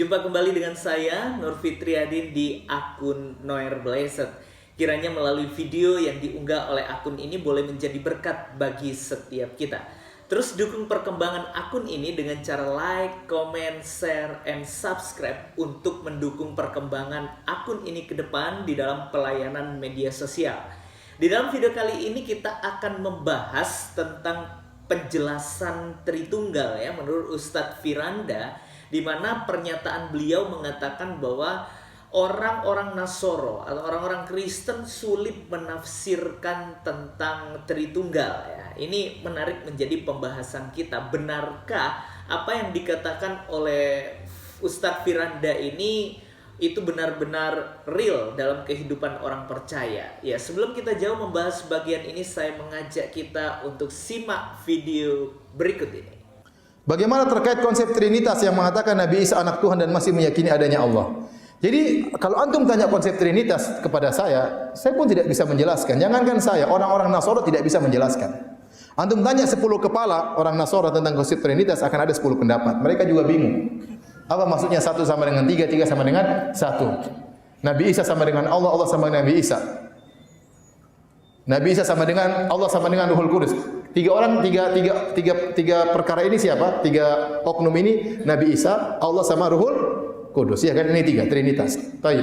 Jumpa kembali dengan saya, Nur Fitriadin, di akun Noer Blessed. Kiranya melalui video yang diunggah oleh akun ini boleh menjadi berkat bagi setiap kita. Terus dukung perkembangan akun ini dengan cara like, comment, share, and subscribe untuk mendukung perkembangan akun ini ke depan di dalam pelayanan media sosial. Di dalam video kali ini kita akan membahas tentang penjelasan Tritunggal ya menurut Ustadz Firanda, di mana pernyataan beliau mengatakan bahwa orang-orang Nasoro atau orang-orang Kristen sulit menafsirkan tentang Tritunggal ya. Ini menarik menjadi pembahasan kita. Benarkah apa yang dikatakan oleh Ustadz Firanda ini itu benar-benar real dalam kehidupan orang percaya? Ya, sebelum kita jauh membahas bagian ini, saya mengajak kita untuk simak video berikut ini. Bagaimana terkait konsep Trinitas yang mengatakan Nabi Isa anak Tuhan dan masih meyakini adanya Allah? Jadi kalau antum tanya konsep Trinitas kepada saya pun tidak bisa menjelaskan. Jangankan saya, orang-orang Nasoro tidak bisa menjelaskan. Antum tanya 10 kepala orang Nasoro tentang konsep Trinitas, akan ada 10 pendapat. Mereka juga bingung. Apa maksudnya 1 sama dengan 3, 3 sama dengan 1? Nabi Isa sama dengan Allah, Allah sama dengan Nabi Isa. Nabi Isa sama dengan Allah sama dengan Ruhul Kudus. Tiga perkara ini siapa? 3 oknum ini Nabi Isa, Allah sama Ruhul Kudus. Ya kan, ini 3 Trinitas. Baik.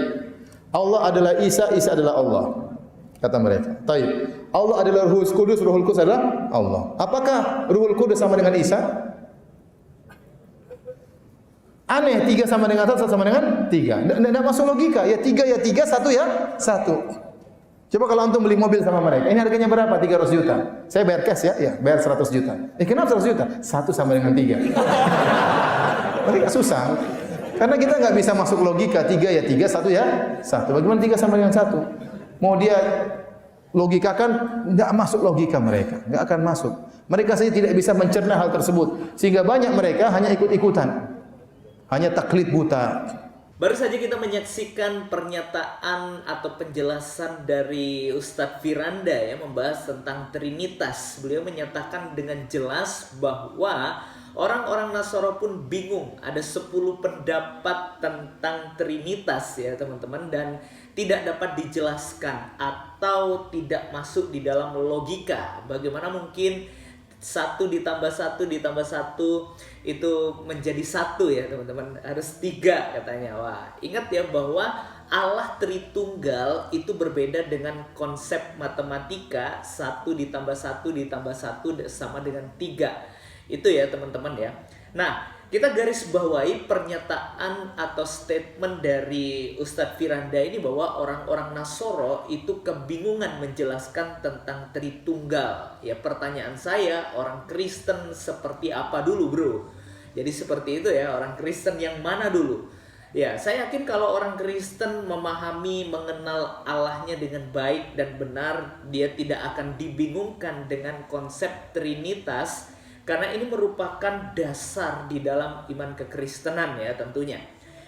Allah adalah Isa, Isa adalah Allah. Kata mereka. Baik. Allah adalah Ruhul Kudus, Ruhul Kudus adalah Allah. Apakah Ruhul Kudus sama dengan Isa? Aneh, 3 sama dengan 1, 1 sama dengan 3. Tidak masuk logika. Ya 3 ya 3, 1 ya 1. Coba kalau antum beli mobil sama mereka, ini harganya berapa? 300 juta. Saya bayar cash ya? Ya, bayar 100 juta. Kenapa 100 juta? 1 sama dengan 3. Mereka susah. Karena kita nggak bisa masuk logika. 3 ya 3, 1 ya 1. Bagaimana 3 sama dengan 1? Mau dia logikakan, nggak masuk logika mereka. Nggak akan masuk. Mereka saja tidak bisa mencerna hal tersebut. Sehingga banyak mereka hanya ikut-ikutan. Hanya taklid buta. Baru saja kita menyaksikan pernyataan atau penjelasan dari Ustadz Firanda ya, membahas tentang Trinitas. Beliau menyatakan dengan jelas bahwa orang-orang Nasoro pun bingung. Ada 10 pendapat tentang Trinitas ya teman-teman, dan tidak dapat dijelaskan atau tidak masuk di dalam logika. Bagaimana mungkin 1 ditambah 1 ditambah 1 itu menjadi 1 ya teman-teman, harus 3 katanya. Wah, ingat ya bahwa Allah Tritunggal itu berbeda dengan konsep matematika 1 ditambah 1 ditambah 1 sama dengan 3 itu ya teman-teman ya. Nah, kita garis bawahi pernyataan atau statement dari Ustadz Firanda ini bahwa orang-orang Nasoro itu kebingungan menjelaskan tentang Tritunggal. Ya, pertanyaan saya, orang Kristen seperti apa dulu bro? Jadi seperti itu ya, orang Kristen yang mana dulu? Ya, saya yakin kalau orang Kristen memahami, mengenal Allahnya dengan baik dan benar, dia tidak akan dibingungkan dengan konsep Trinitas, karena ini merupakan dasar di dalam iman kekristenan ya tentunya.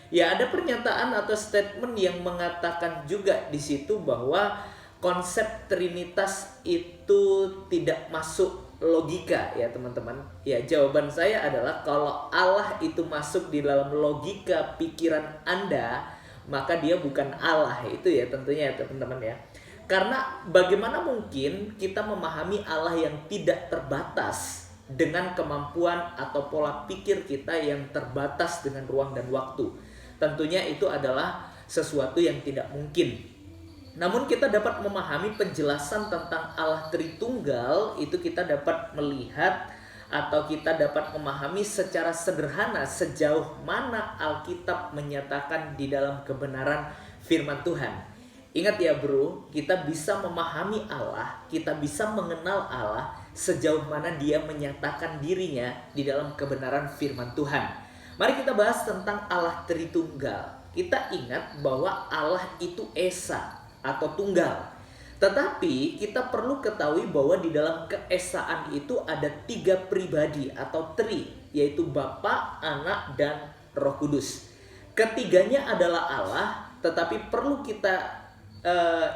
Ya, ada pernyataan atau statement yang mengatakan juga di situ bahwa konsep Trinitas itu tidak masuk logika ya teman-teman. Ya, jawaban saya adalah kalau Allah itu masuk di dalam logika pikiran Anda, maka dia bukan Allah. Itu ya tentunya ya teman-teman ya. Karena bagaimana mungkin kita memahami Allah yang tidak terbatas dengan kemampuan atau pola pikir kita yang terbatas dengan ruang dan waktu. Tentunya itu adalah sesuatu yang tidak mungkin. Namun kita dapat memahami penjelasan tentang Allah Tritunggal, itu kita dapat melihat atau kita dapat memahami secara sederhana sejauh mana Alkitab menyatakan di dalam kebenaran firman Tuhan. Ingat ya bro, kita bisa memahami Allah, kita bisa mengenal Allah sejauh mana dia menyatakan dirinya di dalam kebenaran firman Tuhan. Mari kita bahas tentang Allah Tritunggal. Kita ingat bahwa Allah itu Esa atau tunggal. Tetapi kita perlu ketahui bahwa di dalam keesaan itu ada 3 pribadi atau tri, yaitu Bapa, Anak, dan Roh Kudus. Ketiganya adalah Allah, tetapi perlu kita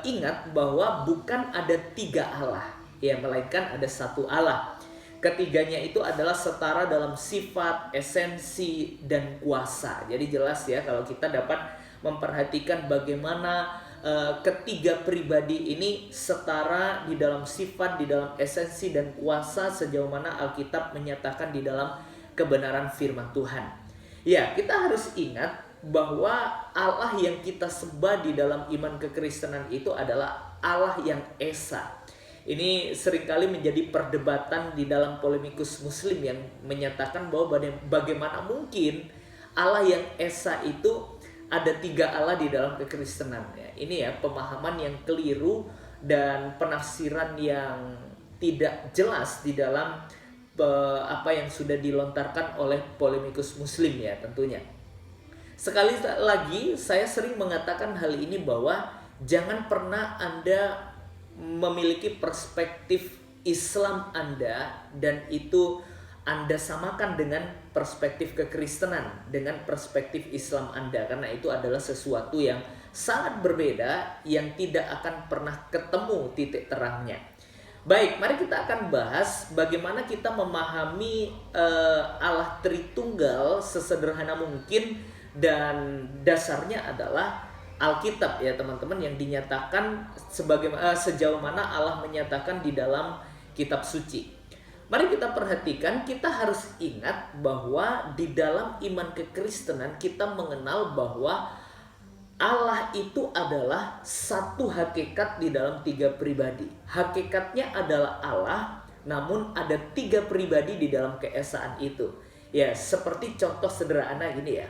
ingat bahwa bukan ada 3 Allah, ya, melainkan ada 1 Allah. ketiganya itu adalah setara dalam sifat, esensi, dan kuasa. Jadi jelas ya kalau kita dapat memperhatikan bagaimana ketiga pribadi ini setara di dalam sifat, di dalam esensi dan kuasa sejauh mana Alkitab menyatakan di dalam kebenaran firman Tuhan. Ya, kita harus ingat bahwa Allah yang kita sembah di dalam iman kekristenan itu adalah Allah yang Esa. Ini seringkali menjadi perdebatan di dalam polemikus muslim yang menyatakan bahwa bagaimana mungkin Allah yang Esa itu ada 3 Allah di dalam kekristenan. Ya, ini ya pemahaman yang keliru dan penafsiran yang tidak jelas di dalam apa yang sudah dilontarkan oleh polemikus muslim ya tentunya. Sekali lagi saya sering mengatakan hal ini bahwa jangan pernah Anda memiliki perspektif Islam Anda dan itu Anda samakan dengan perspektif kekristenan dengan perspektif Islam Anda, karena itu adalah sesuatu yang sangat berbeda yang tidak akan pernah ketemu titik terangnya. Baik, mari kita akan bahas bagaimana kita memahami Allah Tritunggal sesederhana mungkin, dan dasarnya adalah Alkitab ya teman-teman, yang dinyatakan sejauh mana Allah menyatakan di dalam kitab suci. Mari kita perhatikan, kita harus ingat bahwa di dalam iman kekristenan kita mengenal bahwa Allah itu adalah satu hakikat di dalam 3 pribadi. Hakikatnya adalah Allah, namun ada 3 pribadi di dalam keesaan itu. Ya, seperti contoh sederhana gini ya.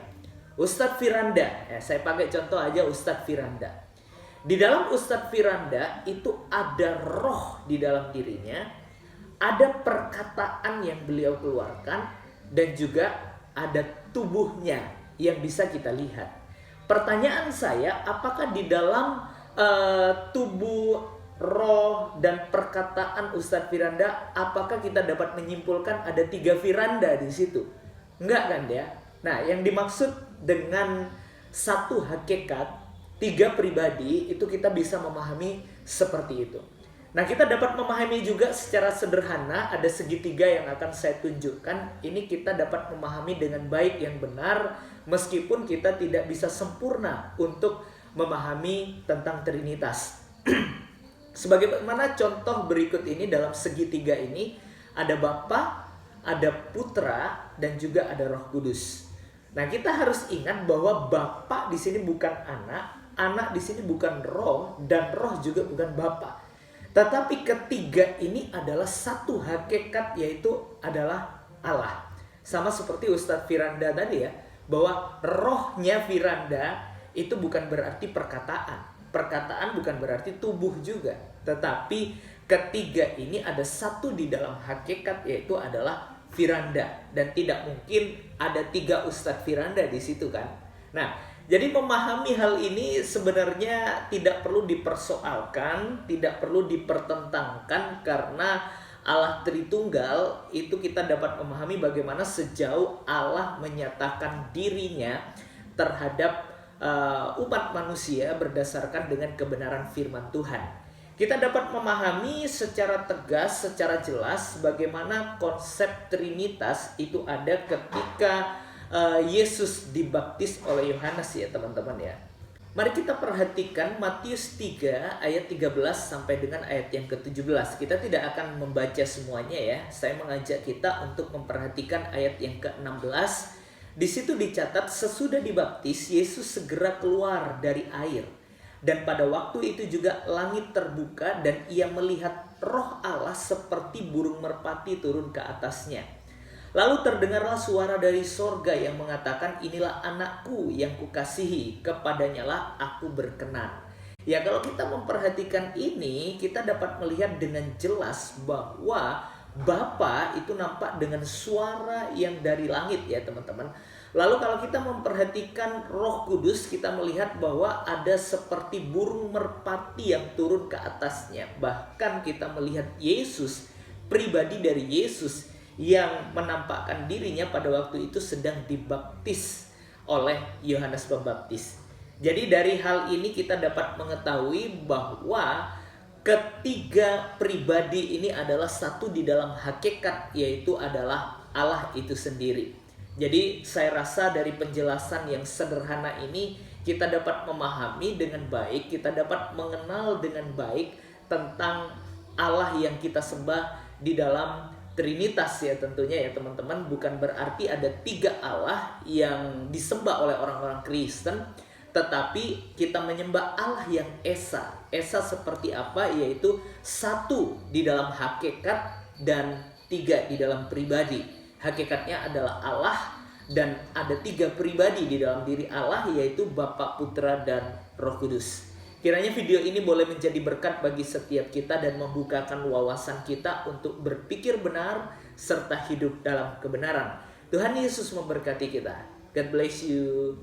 Ustadz Firanda, ya, saya pakai contoh aja Ustadz Firanda. Di dalam Ustadz Firanda itu ada roh di dalam dirinya, ada perkataan yang beliau keluarkan, dan juga ada tubuhnya yang bisa kita lihat. Pertanyaan saya, apakah di dalam tubuh, roh, dan perkataan Ustadz Firanda, apakah kita dapat menyimpulkan ada 3 Firanda di situ? Enggak kan ya? Nah, yang dimaksud dengan satu hakikat, 3 pribadi, itu kita bisa memahami seperti itu. Nah, kita dapat memahami juga secara sederhana, ada segitiga yang akan saya tunjukkan. Ini kita dapat memahami dengan baik yang benar, meskipun kita tidak bisa sempurna untuk memahami tentang Trinitas. Sebagaimana contoh berikut ini, dalam segitiga ini ada Bapa, ada Putra, dan juga ada Roh Kudus. Nah, kita harus ingat bahwa Bapa di sini bukan anak di sini bukan roh, dan roh juga bukan Bapa. Tetapi ketiga ini adalah satu hakikat, yaitu adalah Allah. Sama seperti Ustadz Firanda tadi ya, bahwa rohnya Firanda itu bukan berarti perkataan. Perkataan bukan berarti tubuh juga. Tetapi ketiga ini ada satu di dalam hakikat, yaitu adalah Firanda. Dan tidak mungkin ada 3 Ustadz Firanda di situ kan. Nah, jadi memahami hal ini sebenarnya tidak perlu dipersoalkan, tidak perlu dipertentangkan, karena Allah Tritunggal itu kita dapat memahami bagaimana sejauh Allah menyatakan dirinya terhadap umat manusia berdasarkan dengan kebenaran firman Tuhan. Kita dapat memahami secara tegas, secara jelas bagaimana konsep Trinitas itu ada ketika Yesus dibaptis oleh Yohanes ya teman-teman ya. Mari kita perhatikan Matius 3 ayat 13 sampai dengan ayat yang ke-17. Kita tidak akan membaca semuanya ya. Saya mengajak kita untuk memperhatikan ayat yang ke-16. Di situ dicatat, sesudah dibaptis Yesus segera keluar dari air. Dan pada waktu itu juga langit terbuka dan ia melihat Roh Allah seperti burung merpati turun ke atasnya. Lalu terdengarlah suara dari sorga yang mengatakan, inilah anakku yang kukasihi, kepadanya lah aku berkenan. Ya, kalau kita memperhatikan ini, kita dapat melihat dengan jelas bahwa Bapa itu nampak dengan suara yang dari langit ya teman-teman. Lalu kalau kita memperhatikan Roh Kudus, kita melihat bahwa ada seperti burung merpati yang turun ke atasnya. Bahkan kita melihat Yesus, pribadi dari Yesus, yang menampakkan dirinya pada waktu itu sedang dibaptis oleh Yohanes Pembaptis. Jadi dari hal ini kita dapat mengetahui bahwa Ketiga pribadi ini adalah satu di dalam hakikat, yaitu adalah Allah itu sendiri. Jadi saya rasa dari penjelasan yang sederhana ini kita dapat memahami dengan baik, kita dapat mengenal dengan baik tentang Allah yang kita sembah di dalam Trinitas ya tentunya ya teman-teman. Bukan berarti ada 3 Allah yang disembah oleh orang-orang Kristen, tetapi kita menyembah Allah yang Esa. Esa seperti apa? Yaitu satu di dalam hakikat dan 3 di dalam pribadi. Hakikatnya adalah Allah dan ada 3 pribadi di dalam diri Allah, yaitu Bapa, Putra, dan Roh Kudus. Kiranya video ini boleh menjadi berkat bagi setiap kita dan membukakan wawasan kita untuk berpikir benar serta hidup dalam kebenaran. Tuhan Yesus memberkati kita. God bless you.